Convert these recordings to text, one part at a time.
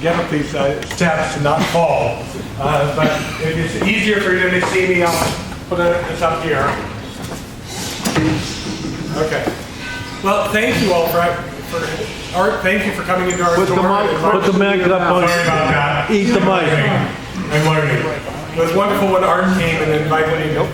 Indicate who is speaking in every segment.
Speaker 1: get up these steps to not fall. But if it's easier for you to see me, I'll put this up here. Okay. Well, thank you all for Art. Thank you for coming into our store.
Speaker 2: Put the mic up on.
Speaker 1: Sorry about that.
Speaker 2: Eat the mic.
Speaker 1: I'm learning. It was wonderful when Art came and invited me to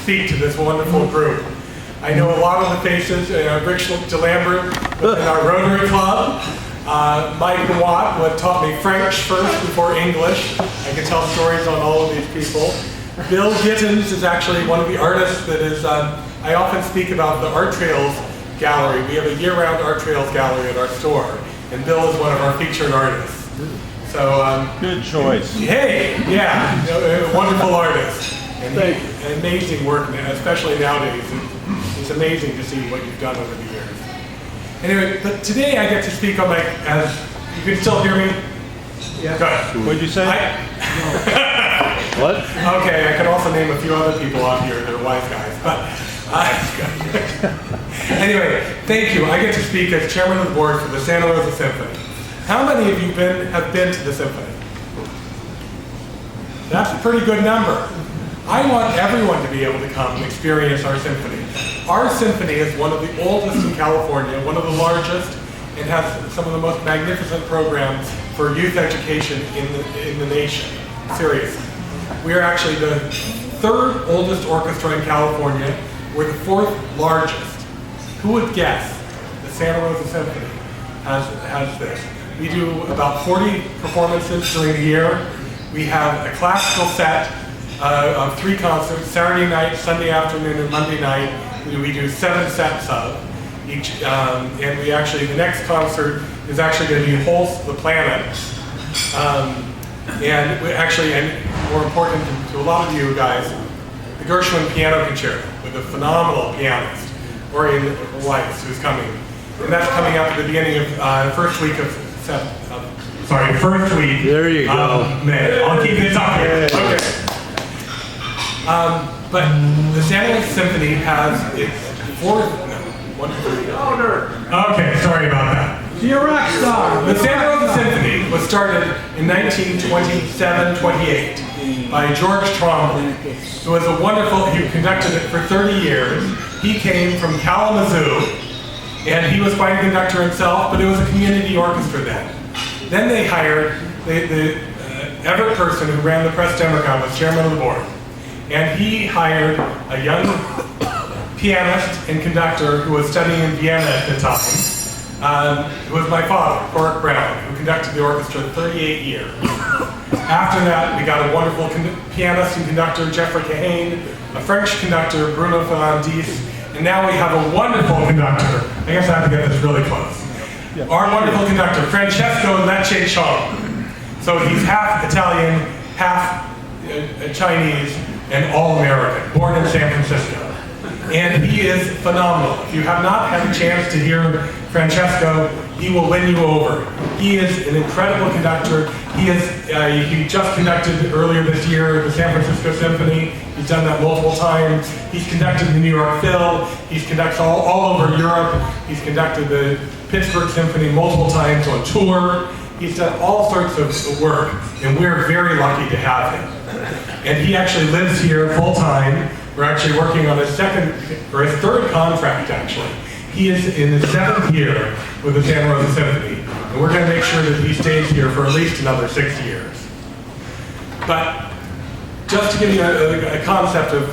Speaker 1: speak to this wonderful group. I know a lot of the faces, Rich DeLambert in our Rotary Club, Mike Watt, who taught me French first before English. I can tell stories on all of these people. Bill Gittins is actually one of the artists that is, I often speak about the Art Trails Gallery. We have a year-round Art Trails Gallery at our store, and Bill is one of our featured artists. So,
Speaker 2: good choice.
Speaker 1: Hey, yeah, a wonderful artist. And amazing work, especially nowadays. It's amazing to see what you've done over the years. Anyway, but today I get to speak on as you can still hear me? Yeah. Good.
Speaker 2: What'd you say? What?
Speaker 1: Okay, I can also name a few other people out here that are wise guys, but anyway, thank you. I get to speak as chairman of the board for the Santa Rosa Symphony. How many of you have been to the Symphony? That's a pretty good number. I want everyone to be able to come and experience our symphony. Our symphony is one of the oldest in California, one of the largest, and has some of the most magnificent programs for youth education in the nation. Seriously. We are actually the third oldest orchestra in California. We're the fourth largest. Who would guess the Santa Rosa Symphony has this? We do about 40 performances during the year. We have a classical set of 3 concerts, Saturday night, Sunday afternoon, and Monday night. We do 7 sets of each, and we actually, the next concert is actually going to be Holst the Planet. And we actually, and more important to a lot of you guys, the Gershwin Piano Concerto with a phenomenal pianist, Orion Weiss, who's coming. And that's coming up at the beginning of first week of first week.
Speaker 2: There you go.
Speaker 1: May. I'll keep this up here. Okay. But the Santa Rosa Symphony has its Okay, sorry about that.
Speaker 3: You're a rock star.
Speaker 1: The Santa Rosa Symphony was started in 1927-28 by George Trombley, who was a wonderful, he conducted it for 30 years. He came from Kalamazoo, and he was quite a conductor himself, but it was a community orchestra then. Then they hired the Everett person who ran the Press Democrat, was chairman of the board. And he hired a young pianist and conductor who was studying in Vienna at the time, who was my father, Corrick Brown, who conducted the orchestra 38 years. After that, we got a wonderful pianist and conductor, Jeffrey Kahane, a French conductor, Bruno Fernandez, and now we have a wonderful conductor. I guess I have to get this really close. Yeah. Our wonderful conductor, Francesco Lecce Chong. So he's half Italian, half Chinese, and all-American, born in San Francisco. And he is phenomenal. If you have not had a chance to hear Francesco, he will win you over. He is an incredible conductor. He just conducted earlier this year the San Francisco Symphony. He's done that multiple times. He's conducted the New York Phil. He's conducted all over Europe. He's conducted the Pittsburgh Symphony multiple times on tour. He's done all sorts of work, and we're very lucky to have him. And he actually lives here full time. We're actually working on his third contract, actually. He is in his 7th year with the Santa Rosa Symphony, and we're going to make sure that he stays here for at least another 6 years. But just to give you a concept of,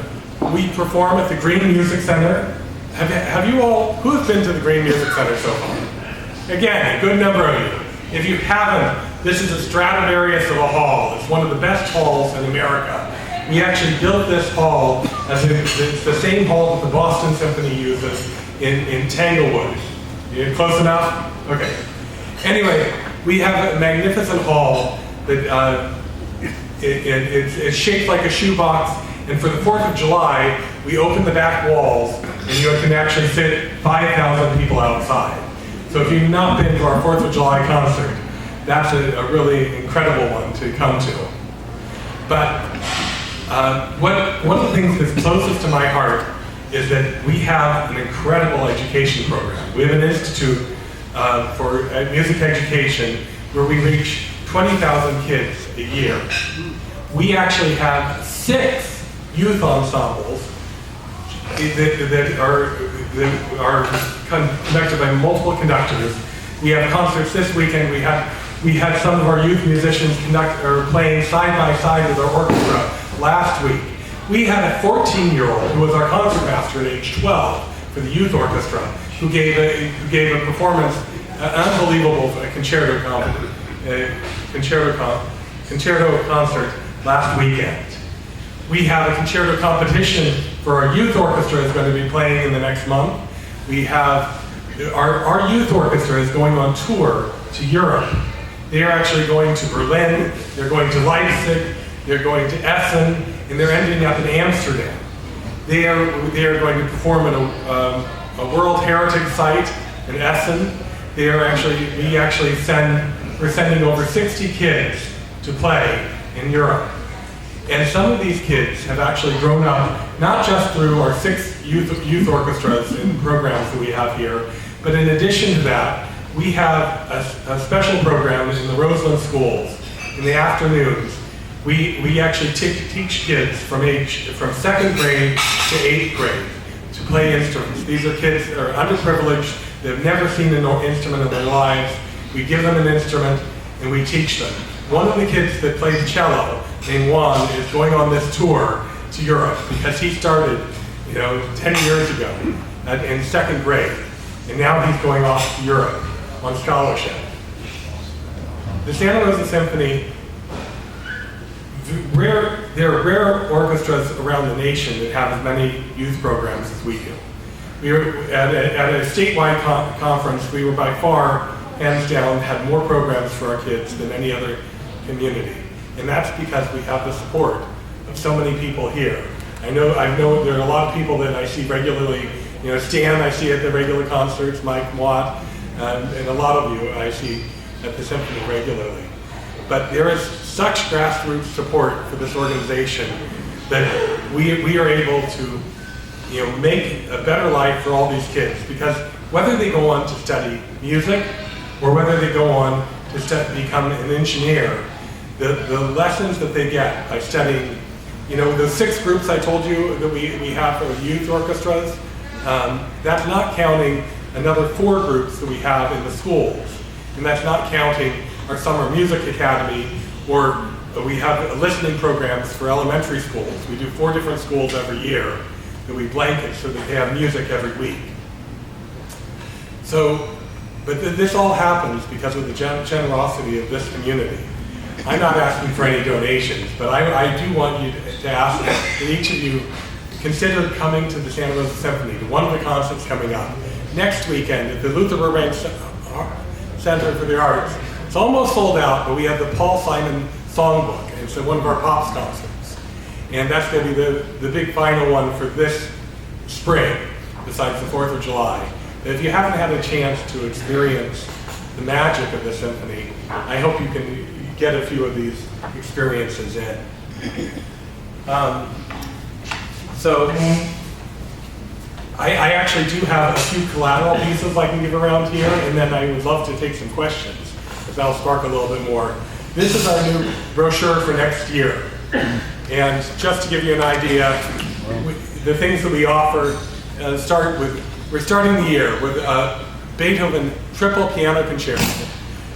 Speaker 1: we perform at the Green Music Center. Have you all, who's been to the Green Music Center so far? Again, a good number of you. If you haven't, this is a Stradivarius of a hall. It's one of the best halls in America. We actually built this hall as it's the same hall that the Boston Symphony uses in Tanglewood. You close enough? Okay. Anyway, we have a magnificent hall that it's shaped like a shoebox, and for the 4th of July, we open the back walls, and you can actually fit 5,000 people outside. So if you've not been to our 4th of July concert, that's a really incredible one to come to. But one of the things that's closest to my heart is that we have an incredible education program. We have an institute for music education, where we reach 20,000 kids a year. We actually have 6 youth ensembles that are conducted by multiple conductors. We have concerts this weekend. We had some of our youth musicians playing side by side with our orchestra last week. We had a 14-year-old who was our concertmaster at age 12 for the youth orchestra, who gave a performance, an unbelievable concerto concert last weekend. We have a concerto competition for our youth orchestra is going to be playing in the next month. We have our youth orchestra is going on tour to Europe. They are actually going to Berlin, they're going to Leipzig, they're going to Essen, and they're ending up in Amsterdam. They are going to perform at a World Heritage Site in Essen. We're sending over 60 kids to play in Europe. And some of these kids have actually grown up not just through our 6 youth orchestras and programs that we have here, but in addition to that, we have a special program in the Rosa schools. In the afternoons, we actually teach kids from 2nd grade to 8th grade to play instruments. These are kids that are underprivileged, they've never seen an instrument in their lives. We give them an instrument and we teach them. One of the kids that plays cello, named Juan, is going on this tour to Europe because he started 10 years ago in 2nd grade, and now he's going off to Europe on scholarship. The Santa Rosa Symphony, there are rare orchestras around the nation that have as many youth programs as we do. We were at a statewide conference, we were by far, hands down, had more programs for our kids than any other community. And that's because we have the support of so many people here. I know there are a lot of people that I see regularly. Stan I see at the regular concerts, Mike Watt, and a lot of you I see at the Symphony regularly. But there is such grassroots support for this organization that we are able to make a better life for all these kids, because whether they go on to study music or whether they go on to become an engineer, the lessons that they get by studying, the 6 groups I told you that we have for youth orchestras, that's not counting another 4 groups that we have in the schools. And that's not counting our summer music academy, or we have listening programs for elementary schools. We do 4 different schools every year that we blanket so that they have music every week. But this all happens because of the generosity of this community. I'm not asking for any donations, but I do want you to ask that each of you consider coming to the Santa Rosa Symphony, to one of the concerts coming up. Next weekend at the Luther Burbank Center for the Arts. It's almost sold out, but we have the Paul Simon Songbook, and it's one of our Pops concerts. And that's going to be the big final one for this spring, besides the 4th of July. If you haven't had a chance to experience the magic of the symphony, I hope you can get a few of these experiences in. I actually do have a few collateral pieces I can give around here, and then I would love to take some questions, if that'll spark a little bit more. This is our new brochure for next year. And just to give you an idea, the things that we offer we're starting the year with a Beethoven triple piano concerto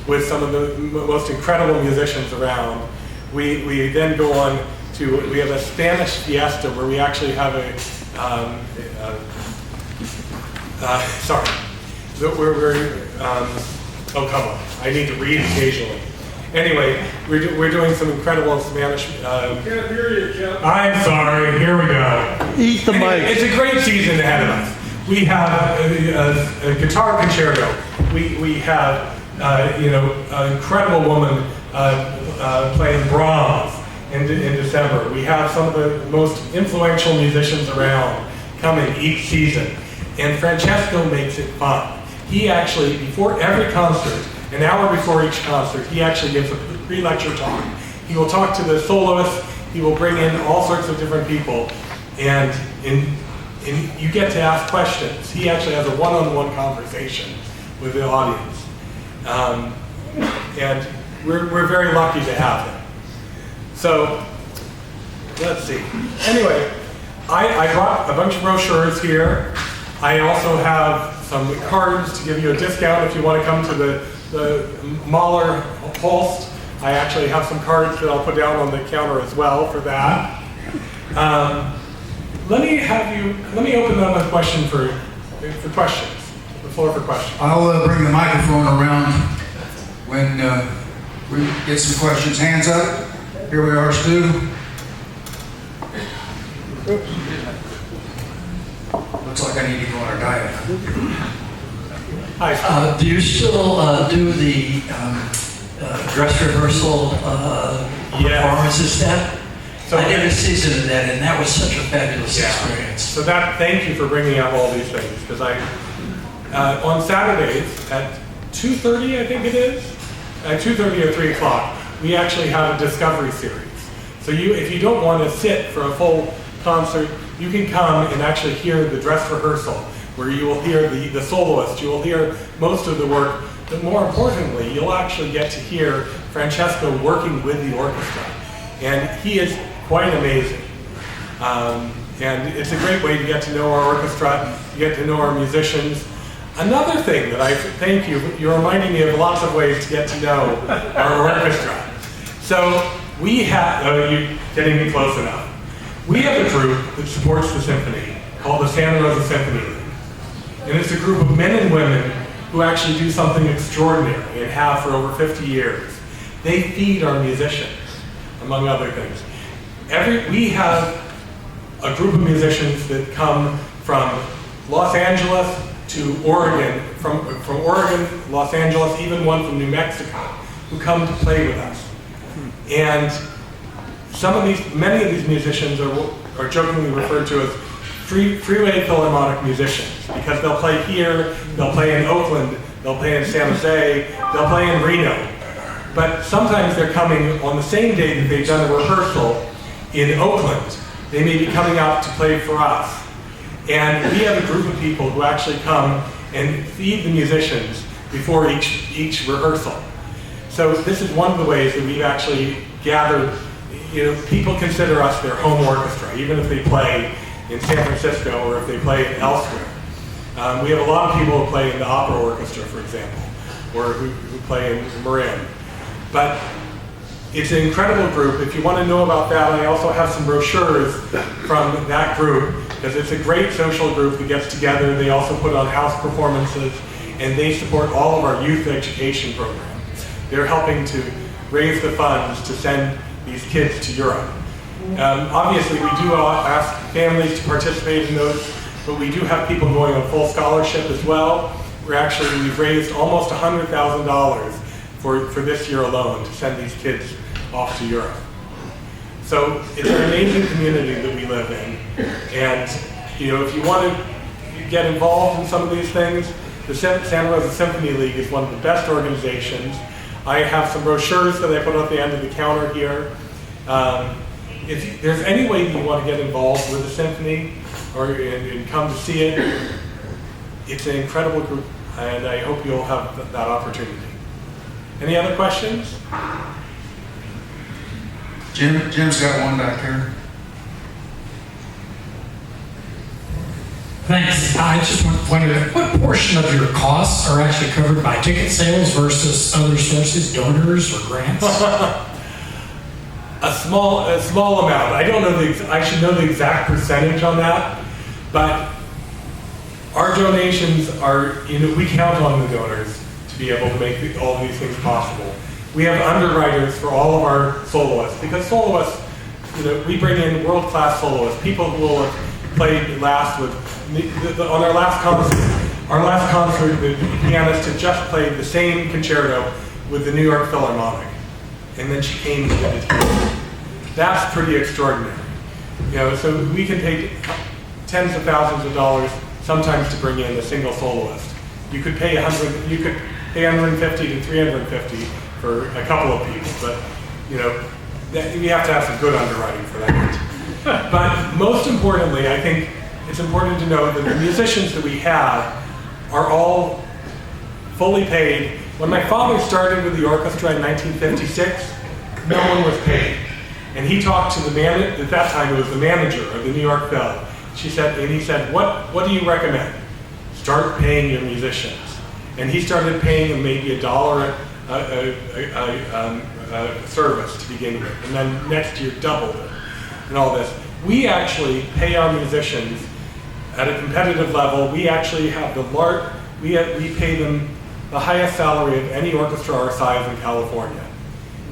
Speaker 1: with some of the most incredible musicians around. We then go on to, we have a Spanish fiesta where we actually have oh come on, I need to read occasionally. Anyway, we're doing some incredible Spanish.
Speaker 3: Can't hear you, Kev.
Speaker 1: I'm sorry, here we go.
Speaker 2: Eat the mic.
Speaker 1: It's a great season ahead of us. We have a guitar concerto. We have an incredible woman playing Brahms in December. We have some of the most influential musicians around coming each season. And Francesco makes it fun. He actually, before every concert, an hour before each concert, he actually gives a pre-lecture talk. He will talk to the soloists, he will bring in all sorts of different people, and you get to ask questions. He actually has a one-on-one conversation with the audience. And we're very lucky to have him. So, let's see. Anyway, I brought a bunch of brochures here. I also have some cards to give you a discount if you want to come to the Mahler Holst. I actually have some cards that I'll put down on the counter as well for that. Let me open up a question for questions. The floor for questions.
Speaker 4: I'll bring the microphone around when we get some questions. Hands up. Here we are, Stu. Looks like I need to go on a diet.
Speaker 1: Hi.
Speaker 5: Do you still do the dress rehearsal performances then?
Speaker 1: So
Speaker 5: I did a season of that, and that was such a fabulous experience.
Speaker 1: So thank you for bringing up all these things, because on Saturdays at 2:30, I think it is, at 2:30 or 3 o'clock, we actually have a discovery series. So if you don't want to sit for a full concert, you can come and actually hear the dress rehearsal, where you will hear the soloist, you will hear most of the work, but more importantly, you'll actually get to hear Francesco working with the orchestra. And he is quite amazing. And it's a great way to get to know our orchestra, to get to know our musicians. Another thing that thank you, you're reminding me of lots of ways to get to know our orchestra. So we have, you're getting me close enough. We have a group that supports the symphony called the Santa Rosa Symphony League. And it's a group of men and women who actually do something extraordinary and have for over 50 years. They feed our musicians, among other things. We have a group of musicians that come from Los Angeles to Oregon, from Oregon, Los Angeles, even one from New Mexico, who come to play with us. And many of these musicians are jokingly referred to as freeway philharmonic musicians, because they'll play here, they'll play in Oakland, they'll play in San Jose, they'll play in Reno. But sometimes they're coming on the same day that they've done a rehearsal in Oakland. They may be coming out to play for us. And we have a group of people who actually come and feed the musicians before each rehearsal. So this is one of the ways that we've actually gathered, people consider us their home orchestra, even if they play in San Francisco or if they play elsewhere. We have a lot of people who play in the opera orchestra, for example, or who play in Marin. But it's an incredible group. If you want to know about that, I also have some brochures from that group, because it's a great social group that gets together. They also put on house performances, and they support all of our youth education programs. They're helping to raise the funds to send these kids to Europe. Obviously, we do ask families to participate in those, but we do have people going on full scholarship as well. We've raised almost $100,000 for this year alone to send these kids off to Europe. So it's an amazing community that we live in. And if you want to get involved in some of these things, the Santa Rosa Symphony League is one of the best organizations. I have some brochures that I put at the end of the counter here. If there's any way that you want to get involved with the symphony and come to see it, it's an incredible group, and I hope you'll have that opportunity. Any other questions?
Speaker 4: Jim's got one back there.
Speaker 6: Thanks. I just wondered, what portion of your costs are actually covered by ticket sales versus other sources, donors or grants?
Speaker 1: A small amount. I don't know I should know the exact percentage on that, but our donations are, we count on the donors to be able to make all of these things possible. We have underwriters for all of our soloists, because soloists, we bring in world-class soloists, people who will have played last with, on our last concert, the pianist had just played the same concerto with the New York Philharmonic, and then she came to did it here. That's pretty extraordinary. So we can pay tens of thousands of dollars sometimes to bring in a single soloist. You could pay $150 to $350 for a couple of people, but we have to have some good underwriting for that. But most importantly, I think it's important to know that the musicians that we have are all fully paid When my father started with the orchestra in 1956, no one was paid. And he talked to the manager, at that time it was the manager of the New York Phil. He said, what do you recommend? Start paying your musicians. And he started paying them maybe $1 a service to begin with. And then next year doubled it and all this. We actually pay our musicians at a competitive level. We actually have we pay them the highest salary of any orchestra our size in California.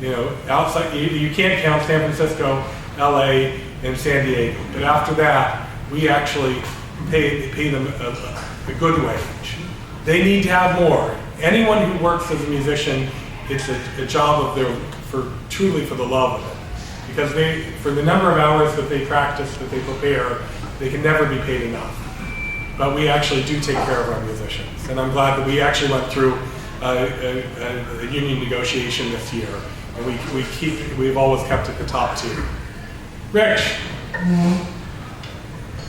Speaker 1: You know, outside, you can't count San Francisco, LA, and San Diego. But after that, we actually pay them a good wage. They need to have more. Anyone who works as a musician, it's a job truly for the love of it. Because for the number of hours that they practice, that they prepare, they can never be paid enough. But we actually do take care of our musicians. And I'm glad that we actually went through a union negotiation this year. And we've always kept it the top tier. Rich.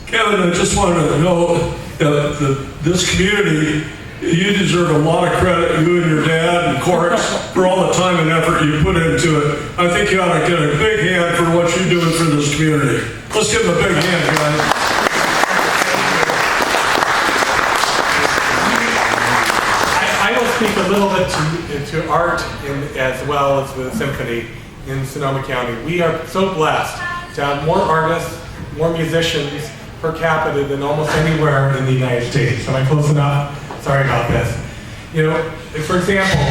Speaker 3: Kevin, I just wanted to know that this community, you deserve a lot of credit, you and your dad and Corrick, for all the time and effort you put into it. I think you ought to get a big hand for what you're doing for this community. Let's give them a big hand, guys.
Speaker 1: I will speak a little bit to art as well as the Symphony in Sonoma County. We are so blessed to have more artists, more musicians per capita than almost anywhere in the United States. Am I close enough? Sorry about this. You know, for example,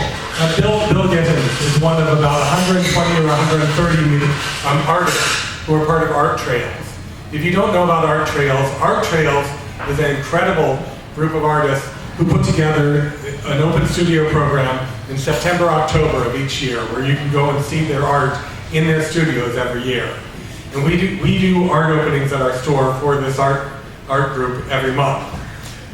Speaker 1: Bill Gittins is one of about 120 or 130 artists who are part of Art Trails. If you don't know about Art Trails is an incredible group of artists who put together an open studio program in September, October of each year, where you can go and see their art in their studios every year. And we do art openings at our store for this art group every month.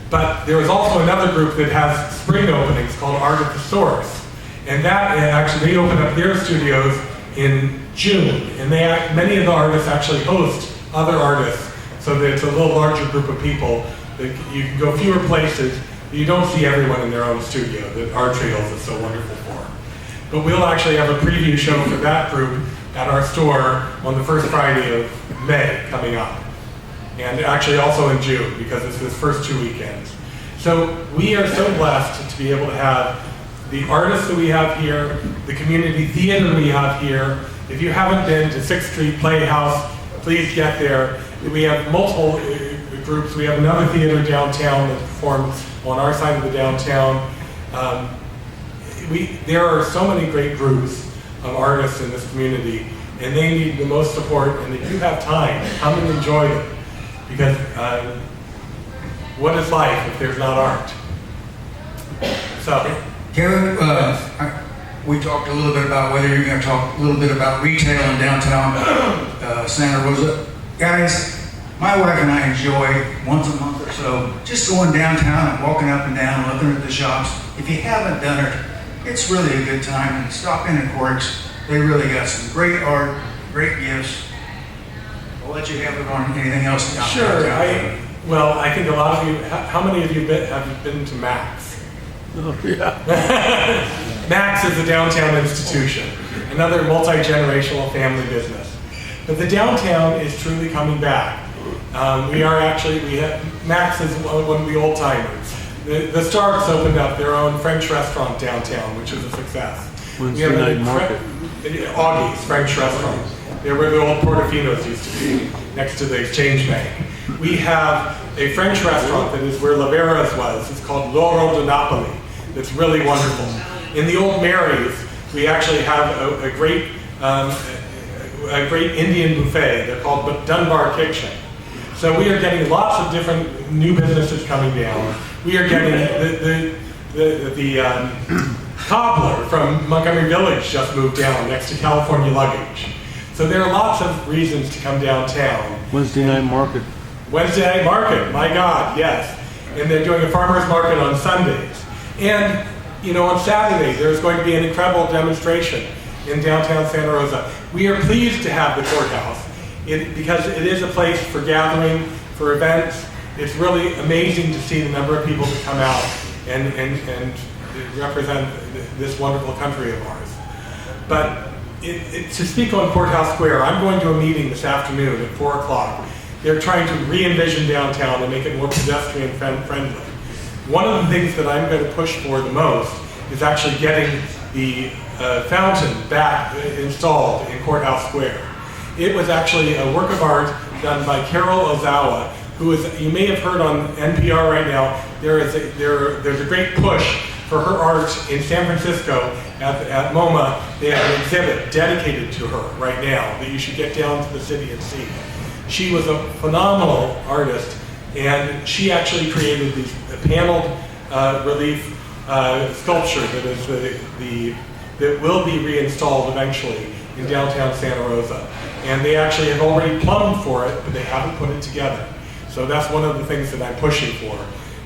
Speaker 1: But there is also another group that has spring openings called Art at the Source. And that actually, they open up their studios in June. And many of the artists actually host other artists, so that it's a little larger group of people. That you can go fewer places. You don't see everyone in their own studio that Art Trails is so wonderful for. But we'll actually have a preview show for that group at our store on the first Friday of May coming up. And actually also in June, because it's the first 2 weekends. So we are so blessed to be able to have the artists that we have here, the community theater we have here. If you haven't been to 6th Street Playhouse, please get there. We have multiple groups. We have another theater downtown that performs on our side of the downtown. There are so many great groups of artists in this community, and they need the most support. And if you have time, come and enjoy them. Because what is life if there's not art? So,
Speaker 4: Kevin, we talked a little bit about whether you're going to talk a little bit about retail in downtown Santa Rosa. Guys, my wife and I enjoy once a month or so just going downtown and walking up and down, looking at the shops. If you haven't done it, it's really a good time. And stop in at Corrick's. They really got some great art, great gifts. I'll let you have it on anything else.
Speaker 1: Sure. I think a lot of you, how many of you have been to Max?
Speaker 2: Oh, yeah.
Speaker 1: Max is a downtown institution, another multi-generational family business. But the downtown is truly coming back. Max is one of the old timers. The Starks opened up their own French restaurant downtown, which is a success.
Speaker 2: Wednesday night market.
Speaker 1: Augie's French restaurant. They're where the old Portofino's used to be, next to the Exchange Bank. We have a French restaurant that is where Lavera's was. It's called L'Oro di Napoli. It's really wonderful. In the old Mary's, we actually have a great Indian buffet. They're called Dunbar Kitchen. So we are getting lots of different new businesses coming down. We are getting the cobbler from Montgomery Village just moved down next to California Luggage. So there are lots of reasons to come downtown.
Speaker 2: Wednesday night market.
Speaker 1: Wednesday night market, my God, yes. And they're doing a farmer's market on Sundays. And, on Saturday, there's going to be an incredible demonstration in downtown Santa Rosa. We are pleased to have the courthouse because it is a place for gathering, for events. It's really amazing to see the number of people that come out and represent this wonderful country of ours. But to speak on Courthouse Square, I'm going to a meeting this afternoon at 4 o'clock. They're trying to re-envision downtown and make it more pedestrian friendly. One of the things that I'm going to push for the most is actually getting the fountain back installed in Courthouse Square. It was actually a work of art done by Carol Ozawa, who is, you may have heard on NPR right now, there's a great push for her art in San Francisco at MoMA. They have an exhibit dedicated to her right now that you should get down to the city and see. She was a phenomenal artist, and she actually created these paneled relief sculpture that is that will be reinstalled eventually in downtown Santa Rosa. And they actually have already plumbed for it, but they haven't put it together. So that's one of the things that I'm pushing for,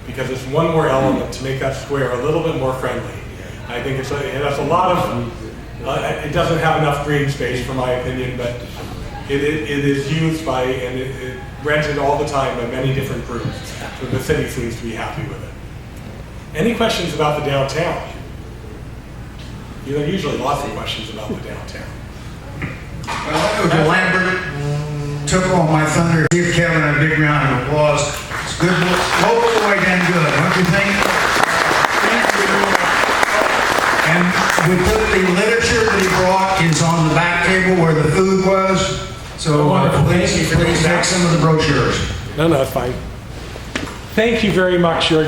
Speaker 1: because it's one more element to make that square a little bit more friendly. I think it has a lot of, it doesn't have enough green space for my opinion, but it is used by, and it rented all the time by many different groups. So the city seems to be happy with it. Any questions about the downtown? There are usually lots of questions about the downtown.
Speaker 4: Well, Lambert took all my thunder. Give Kevin a big round of applause. It's good, local boy done good, don't you think? And we put the literature that he brought is on the back table where the food was. So please take some of the brochures.
Speaker 1: No, it's fine. Thank you very much. You're